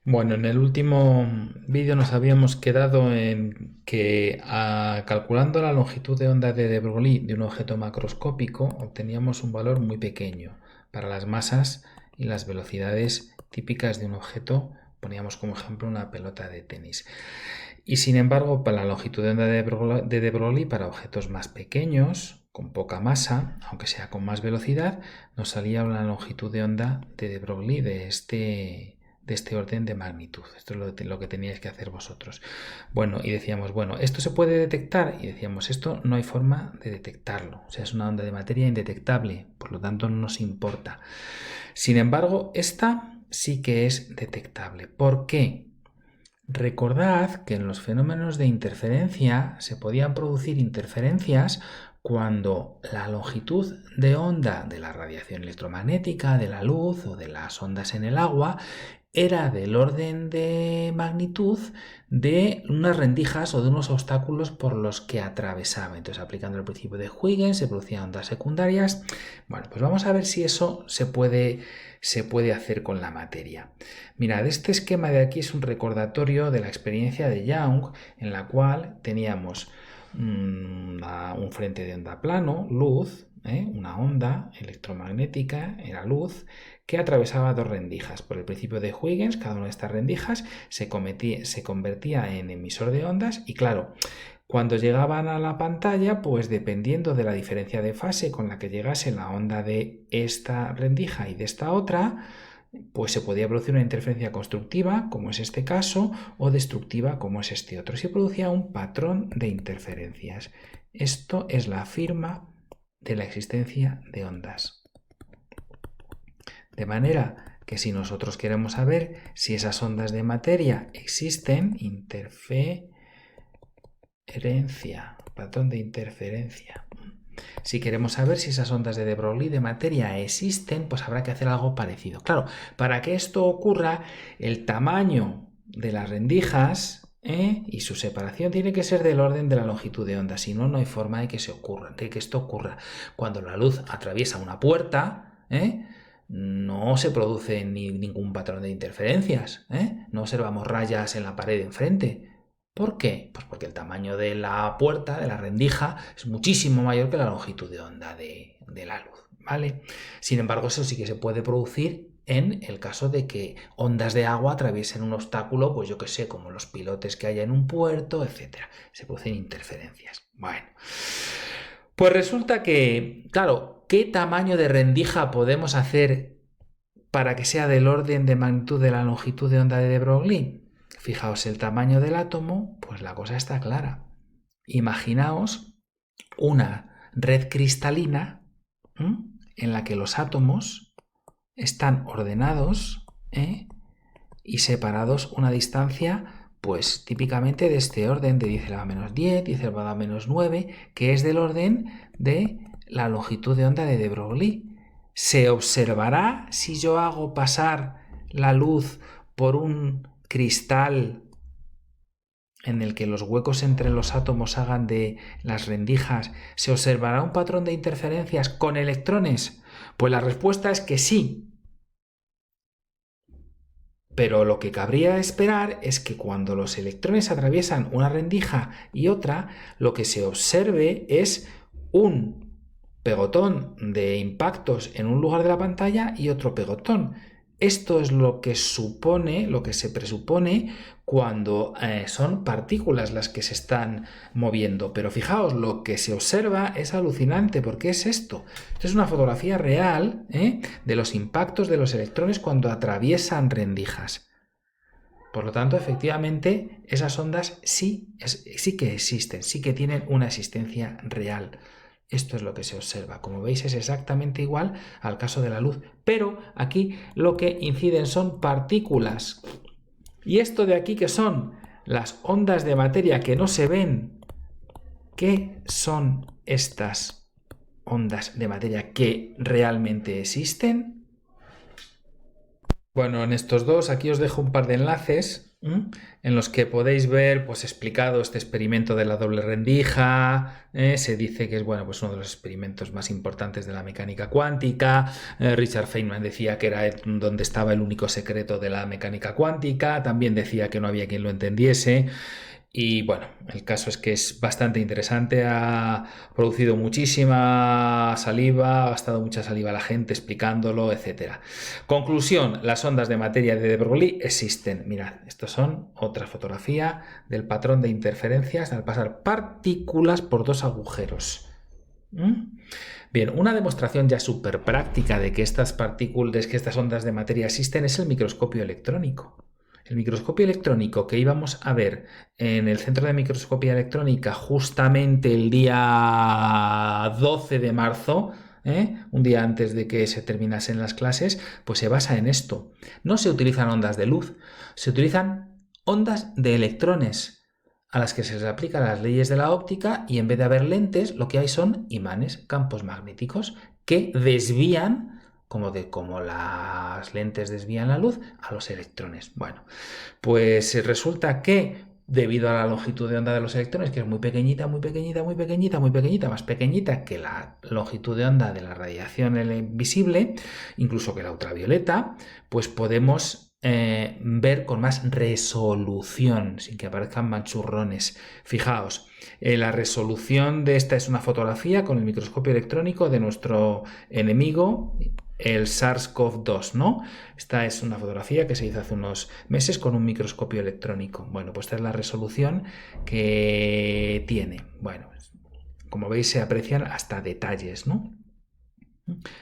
Bueno, en el último vídeo nos habíamos quedado en que calculando la longitud de onda de De Broglie de un objeto macroscópico obteníamos un valor muy pequeño para las masas y las velocidades típicas de un objeto. Poníamos como ejemplo una pelota de tenis. Y sin embargo, para la longitud de onda de Broglie para objetos más pequeños, con poca masa, aunque sea con más velocidad, nos salía una longitud de onda de Broglie de este orden de magnitud. Esto es lo que teníais que hacer vosotros. Bueno, y decíamos, bueno, ¿esto se puede detectar? Y decíamos, esto no hay forma de detectarlo. O sea, es una onda de materia indetectable, por lo tanto no nos importa. Sin embargo, esta sí que es detectable. ¿Por qué? Recordad que en los fenómenos de interferencia se podían producir interferencias cuando la longitud de onda de la radiación electromagnética, de la luz o de las ondas en el agua era del orden de magnitud de unas rendijas o de unos obstáculos por los que atravesaba. Entonces, aplicando el principio de Huygens, se producían ondas secundarias. Bueno, pues vamos a ver si eso se puede hacer con la materia. Mirad, este esquema de aquí es un recordatorio de la experiencia de Young, en la cual teníamos un frente de onda plano, luz, una onda electromagnética, era luz, que atravesaba dos rendijas. Por el principio de Huygens, cada una de estas rendijas se convertía en emisor de ondas y claro, cuando llegaban a la pantalla, pues dependiendo de la diferencia de fase con la que llegase la onda de esta rendija y de esta otra, pues se podía producir una interferencia constructiva, como es este caso, o destructiva, como es este otro. Se producía un patrón de interferencias. Esto es la firma de la existencia de ondas. De manera que si nosotros queremos saber si esas ondas de materia existen, interferencia, patrón de interferencia. Si queremos saber si esas ondas de De Broglie de materia existen, pues habrá que hacer algo parecido. Claro, para que esto ocurra, el tamaño de las rendijas y su separación tiene que ser del orden de la longitud de onda, si no, no hay forma de que esto ocurra. Cuando la luz atraviesa una puerta, no se produce ningún patrón de interferencias, no observamos rayas en la pared de enfrente. ¿Por qué? Pues porque el tamaño de la puerta, de la rendija, es muchísimo mayor que la longitud de onda de la luz, ¿vale? Sin embargo, eso sí que se puede producir en el caso de que ondas de agua atraviesen un obstáculo, pues yo que sé, como los pilotes que haya en un puerto, etcétera. Se producen interferencias. Bueno, pues resulta que, claro, ¿qué tamaño de rendija podemos hacer para que sea del orden de magnitud de la longitud de onda de De Broglie? Fijaos el tamaño del átomo, pues la cosa está clara. Imaginaos una red cristalina en la que los átomos están ordenados y separados una distancia, pues típicamente de este orden de 10 elevado a menos 10, 10 elevado a menos 9, que es del orden de la longitud de onda de De Broglie. ¿Se observará si yo hago pasar la luz por un cristal en el que los huecos entre los átomos hagan de las rendijas? ¿Se observará un patrón de interferencias con electrones? Pues la respuesta es que sí. Pero lo que cabría esperar es que cuando los electrones atraviesan una rendija y otra, lo que se observe es un pegotón de impactos en un lugar de la pantalla y otro pegotón. Esto es lo que supone, lo que se presupone cuando son partículas las que se están moviendo. Pero fijaos, lo que se observa es alucinante. ¿Por qué es esto? Esto es una fotografía real de los impactos de los electrones cuando atraviesan rendijas. Por lo tanto, efectivamente, esas ondas sí que existen, sí que tienen una existencia real. Esto es lo que se observa. Como veis, es exactamente igual al caso de la luz. Pero aquí lo que inciden son partículas. ¿Y esto de aquí qué son? Las ondas de materia que no se ven. ¿Qué son estas ondas de materia que realmente existen? Bueno, en estos dos, aquí os dejo un par de enlaces ¿Mm? En los que podéis ver pues explicado este experimento de la doble rendija. Se dice que es bueno, pues uno de los experimentos más importantes de la mecánica cuántica. Richard Feynman decía que era donde estaba el único secreto de la mecánica cuántica, también decía que no había quien lo entendiese. Y bueno, el caso es que es bastante interesante, ha producido muchísima saliva, ha gastado mucha saliva la gente explicándolo, etcétera. Conclusión, las ondas de materia de de Broglie existen. Mirad, estos son otra fotografía del patrón de interferencias al pasar partículas por dos agujeros. Bien, una demostración ya súper práctica de que estas partículas, que estas ondas de materia existen es el microscopio electrónico. El microscopio electrónico que íbamos a ver en el Centro de Microscopía Electrónica justamente el día 12 de marzo, un día antes de que se terminasen las clases, pues se basa en esto. No se utilizan ondas de luz, se utilizan ondas de electrones a las que se les aplican las leyes de la óptica y en vez de haber lentes, lo que hay son imanes, campos magnéticos, que desvían como las lentes desvían la luz a los electrones. Bueno, pues resulta que debido a la longitud de onda de los electrones, que es muy pequeñita, muy pequeñita, muy pequeñita, muy pequeñita, más pequeñita que la longitud de onda de la radiación visible, incluso que la ultravioleta, pues podemos ver con más resolución, sin que aparezcan manchurrones. Fijaos, la resolución de esta es una fotografía con el microscopio electrónico de nuestro enemigo, el SARS-CoV-2, ¿no? Esta es una fotografía que se hizo hace unos meses con un microscopio electrónico. Bueno, pues esta es la resolución que tiene. Bueno, como veis se aprecian hasta detalles, ¿no?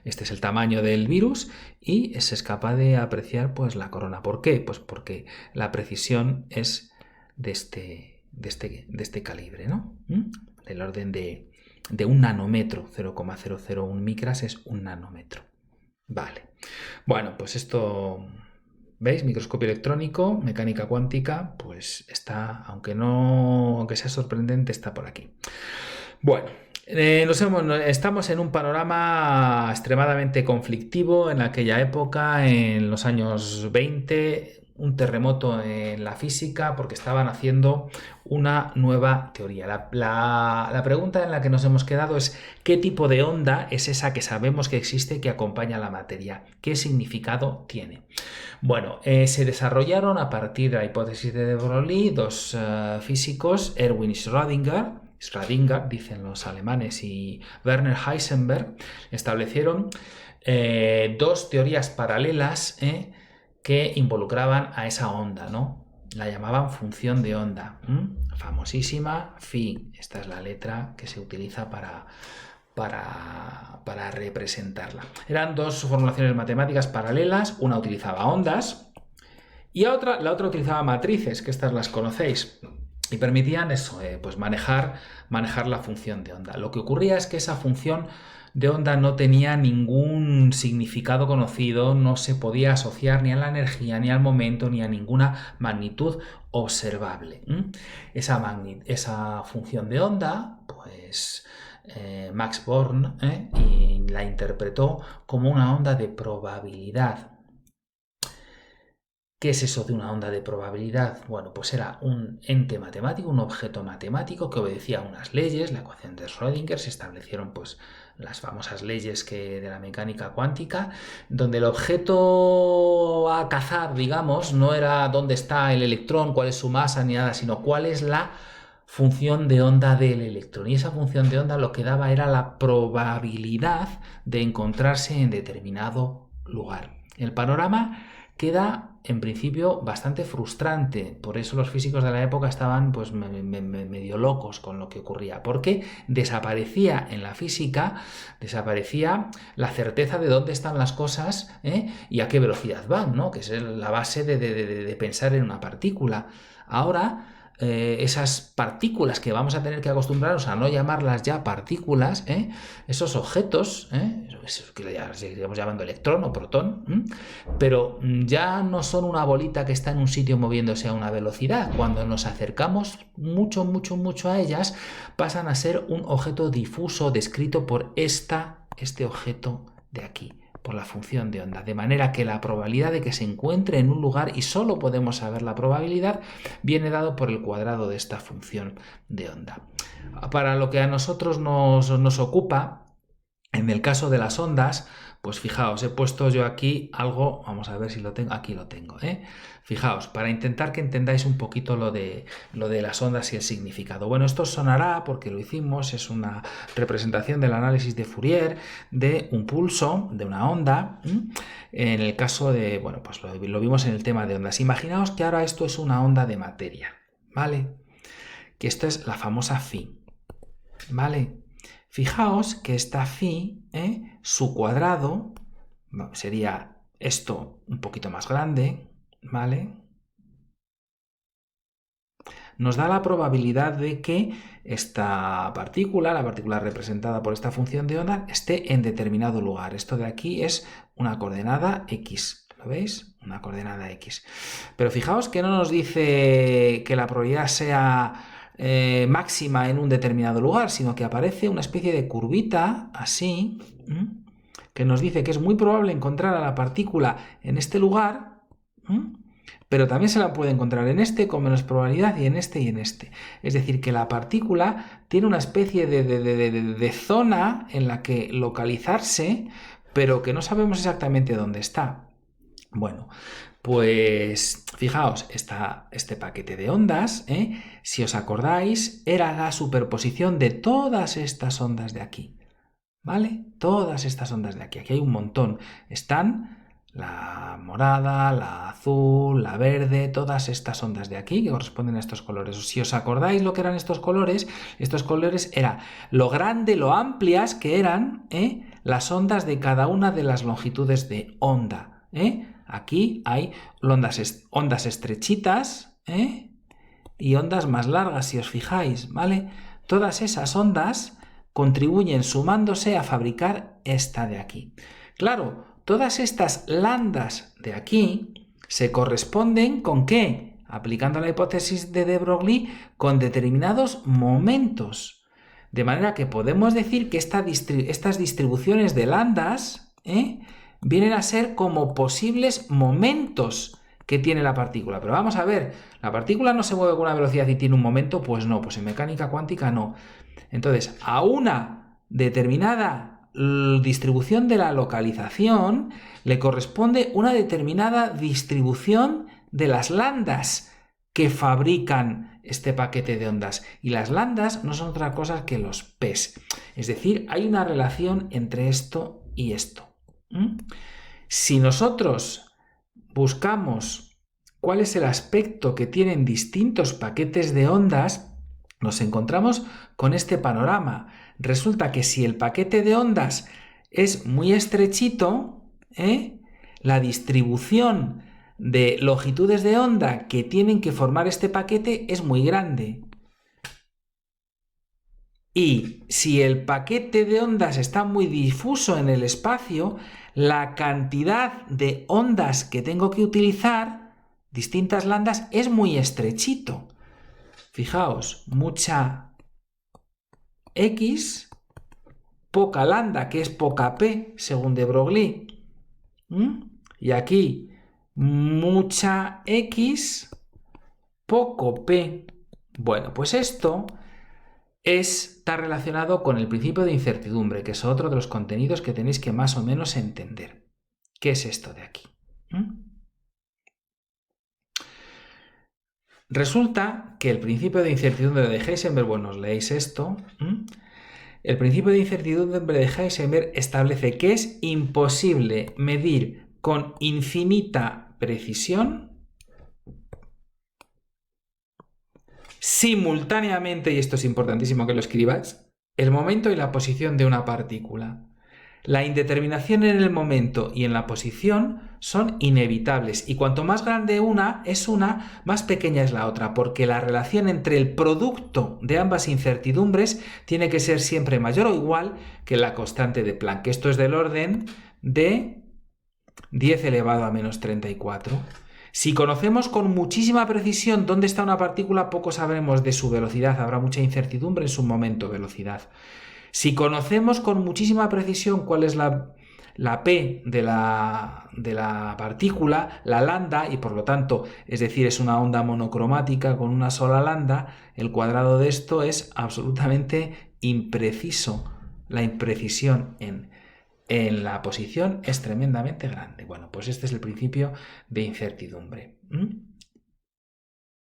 Este es el tamaño del virus y se es capaz de apreciar pues la corona. ¿Por qué? Pues porque la precisión es de este calibre, ¿no? Del orden de un nanómetro, 0,001 micras es un nanómetro. Vale. Bueno, pues esto, ¿veis? Microscopio electrónico, mecánica cuántica, pues está, aunque sea sorprendente, está por aquí. Bueno, estamos en un panorama extremadamente conflictivo en aquella época, en los años 20, un terremoto en la física porque estaban haciendo una nueva teoría. La pregunta en la que nos hemos quedado es ¿qué tipo de onda es esa que sabemos que existe que acompaña a la materia? ¿Qué significado tiene? Bueno, se desarrollaron a partir de la hipótesis de de Broglie dos físicos, Erwin Schrödinger, dicen los alemanes, y Werner Heisenberg, establecieron dos teorías paralelas que involucraban a esa onda, ¿no? La llamaban función de onda, famosísima, phi. Esta es la letra que se utiliza para representarla. Eran dos formulaciones matemáticas paralelas, una utilizaba ondas y la otra utilizaba matrices, que estas las conocéis. Y permitían eso, pues manejar la función de onda. Lo que ocurría es que esa función de onda no tenía ningún significado conocido, no se podía asociar ni a la energía, ni al momento, ni a ninguna magnitud observable. Esa función de onda, pues Max Born y la interpretó como una onda de probabilidad. ¿Qué es eso de una onda de probabilidad? Bueno, pues era un ente matemático, un objeto matemático que obedecía a unas leyes, la ecuación de Schrödinger, se establecieron pues las famosas leyes de la mecánica cuántica, donde el objeto a cazar, digamos, no era dónde está el electrón, cuál es su masa ni nada, sino cuál es la función de onda del electrón. Y esa función de onda lo que daba era la probabilidad de encontrarse en determinado lugar. El panorama queda en principio bastante frustrante, por eso los físicos de la época estaban pues medio locos con lo que ocurría, porque desaparecía en la física, desaparecía la certeza de dónde están las cosas y a qué velocidad van, ¿no? Que es la base de pensar en una partícula. Ahora esas partículas que vamos a tener que acostumbrarnos a no llamarlas ya partículas, esos objetos, que ya seguiremos llamando electrón o protón, pero ya no son una bolita que está en un sitio moviéndose a una velocidad. Cuando nos acercamos mucho, mucho, mucho a ellas, pasan a ser un objeto difuso descrito por este objeto de aquí. por la función de onda, de manera que la probabilidad de que se encuentre en un lugar, y solo podemos saber la probabilidad, viene dado por el cuadrado de esta función de onda. Para lo que a nosotros nos ocupa, en el caso de las ondas, pues fijaos, he puesto yo aquí algo, vamos a ver si lo tengo, aquí lo tengo, ¿eh? Fijaos, para intentar que entendáis un poquito lo de las ondas y el significado. Bueno, esto os sonará porque lo hicimos, es una representación del análisis de Fourier de un pulso, de una onda. En el caso de, bueno, pues lo vimos en el tema de ondas. Imaginaos que ahora esto es una onda de materia, ¿vale? Que esto es la famosa phi, ¿vale? Fijaos que esta phi, su cuadrado, sería esto un poquito más grande, ¿vale? Nos da la probabilidad de que esta partícula, la partícula representada por esta función de onda, esté en determinado lugar. Esto de aquí es una coordenada x, ¿lo veis? Una coordenada x. Pero fijaos que no nos dice que la probabilidad sea máxima en un determinado lugar, sino que aparece una especie de curvita así, que nos dice que es muy probable encontrar a la partícula en este lugar, pero también se la puede encontrar en este con menos probabilidad y en este y en este. Es decir, que la partícula tiene una especie de zona en la que localizarse, pero que no sabemos exactamente dónde está. Bueno, pues fijaos, este paquete de ondas, si os acordáis, era la superposición de todas estas ondas de aquí, ¿vale? Todas estas ondas de aquí. Aquí hay un montón. Están la morada, la azul, la verde, todas estas ondas de aquí que corresponden a estos colores. Si os acordáis lo que eran estos colores era lo grande, lo amplias que eran las ondas de cada una de las longitudes de onda. Aquí hay ondas estrechitas y ondas más largas, si os fijáis, ¿vale? Todas esas ondas contribuyen sumándose a fabricar esta de aquí. Claro, todas estas landas de aquí se corresponden ¿con qué? Aplicando la hipótesis de de Broglie, con determinados momentos. De manera que podemos decir que estas distribuciones de landas vienen a ser como posibles momentos que tiene la partícula. Pero vamos a ver, ¿la partícula no se mueve con una velocidad y tiene un momento? Pues no, pues en mecánica cuántica no. Entonces, a una determinada distribución de la localización le corresponde una determinada distribución de las landas que fabrican este paquete de ondas. Y las landas no son otra cosa que los P's. Es decir, hay una relación entre esto y esto. Si nosotros buscamos cuál es el aspecto que tienen distintos paquetes de ondas, nos encontramos con este panorama. Resulta que si el paquete de ondas es muy estrechito, la distribución de longitudes de onda que tienen que formar este paquete es muy grande. Y si el paquete de ondas está muy difuso en el espacio, la cantidad de ondas que tengo que utilizar, distintas landas, es muy estrechito. Fijaos, mucha X, poca lambda, que es poca P, según de Broglie. Y aquí, mucha X, poco P. Bueno, pues esto está relacionado con el principio de incertidumbre, que es otro de los contenidos que tenéis que más o menos entender. ¿Qué es esto de aquí? Resulta que el principio de incertidumbre de Heisenberg, bueno, os leéis esto. El principio de incertidumbre de Heisenberg establece que es imposible medir con infinita precisión simultáneamente, y esto es importantísimo que lo escribáis, el momento y la posición de una partícula. La indeterminación en el momento y en la posición son inevitables, y cuanto más grande una es una, más pequeña es la otra, porque la relación entre el producto de ambas incertidumbres tiene que ser siempre mayor o igual que la constante de Planck. Esto es del orden de 10 elevado a menos 34. Si conocemos con muchísima precisión dónde está una partícula, poco sabremos de su velocidad, habrá mucha incertidumbre en su momento velocidad. Si conocemos con muchísima precisión cuál es la la P de la partícula, la lambda, y por lo tanto, es decir, es una onda monocromática con una sola lambda, el cuadrado de esto es absolutamente impreciso. La imprecisión en la posición es tremendamente grande. Bueno, pues este es el principio de incertidumbre.